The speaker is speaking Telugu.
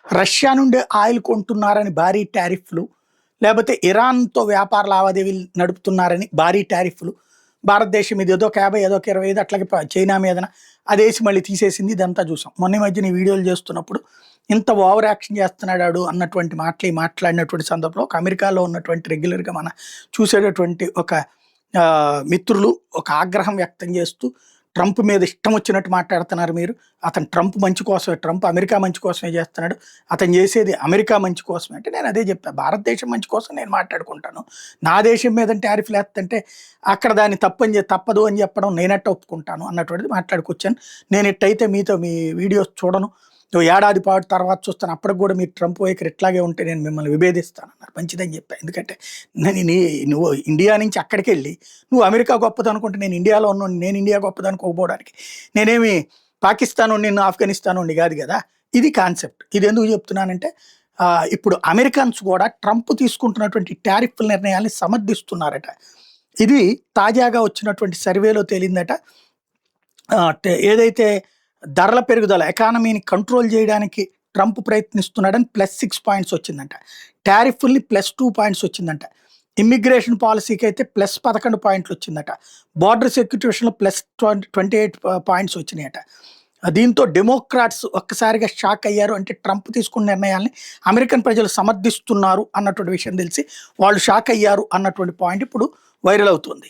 రష్యా నుండి ఆయిల్ కొంటున్నారని భారీ టారిఫ్లు, లేకపోతే ఇరాన్‌తో వ్యాపార లావాదేవీలు నడుపుతున్నారని భారీ టారిఫ్లు. భారతదేశం ఇది ఏదో ఒక 50, ఏదో ఒక 25 అట్లాగే చైనా మీదన అదేసి మళ్ళీ తీసేసింది. ఇదంతా చూసాం. మొన్న ఈ మధ్యన ఈ వీడియోలు చేస్తున్నప్పుడు ఇంత ఓవర్ యాక్షన్ చేస్తున్నాడాడు అన్నటువంటి మాట్లాడినటువంటి సందర్భంలో ఒక అమెరికాలో ఉన్నటువంటి రెగ్యులర్‌గా మన చూసేటటువంటి ఒక మిత్రులు ఒక ఆగ్రహం వ్యక్తం చేస్తూ ట్రంప్ మీద ఇష్టం వచ్చినట్టు మాట్లాడుతున్నారు మీరు. అతను ట్రంప్ మంచి కోసమే, ట్రంప్ అమెరికా మంచి కోసమే చేస్తున్నాడు. అతను చేసేది అమెరికా మంచి కోసమే అంటే నేను అదే చెప్పా. భారతదేశం మంచి కోసం నేను మాట్లాడుకుంటాను. నా దేశం మీద టారిఫ్లు వేస్తుంటే అక్కడ దాన్ని తప్పదు అని చెప్పడం నేనెట్ట ఒప్పుకుంటాను అన్నటువంటిది మాట్లాడుకొచ్చాను. నేను ఎట్టయితే మీతో మీ వీడియోస్ చూడను. ఏడాది పాటు తర్వాత చూస్తాను. అప్పటికి కూడా మీరు ట్రంప్ వైఖరి ఇట్లాగే ఉంటే నేను మిమ్మల్ని విభేదిస్తాను అన్నారు. మంచిదని చెప్పా. ఎందుకంటే నువ్వు ఇండియా నుంచి అక్కడికి వెళ్ళి నువ్వు అమెరికా గొప్పది అనుకుంటే నేను ఇండియాలో ఉన్నాను, నేను ఇండియా గొప్పది అనుకోకపోవడానికి నేనేమి పాకిస్తాన్ నిన్ను ఆఫ్ఘనిస్తాన్ ఉండి కాదు కదా. ఇది కాన్సెప్ట్. ఇది ఎందుకు చెప్తున్నానంటే ఇప్పుడు అమెరికన్స్ కూడా ట్రంప్ తీసుకుంటున్నటువంటి టారిఫ్ నిర్ణయాల్ని సమర్థిస్తున్నారట. ఇది తాజాగా వచ్చినటువంటి సర్వేలో తేలిందట. ఏదైతే ధరల పెరుగుదల ఎకానమీని కంట్రోల్ చేయడానికి ట్రంప్ ప్రయత్నిస్తున్నాడని +6 పాయింట్స్ వచ్చిందంట. టారిఫ్ని +2 పాయింట్స్ వచ్చిందంట. ఇమ్మిగ్రేషన్ పాలసీకి అయితే +11 పాయింట్లు వచ్చిందట. బార్డర్ సెక్యూరిటీ విషయంలో +28 పాయింట్స్ వచ్చినాయట. దీంతో డెమోక్రాట్స్ ఒక్కసారిగా షాక్ అయ్యారు. అంటే ట్రంప్ తీసుకున్న నిర్ణయాల్ని అమెరికన్ ప్రజలు సమర్థిస్తున్నారు అన్నటువంటి విషయం తెలిసి వాళ్ళు షాక్ అయ్యారు అన్నటువంటి పాయింట్ ఇప్పుడు వైరల్ అవుతుంది.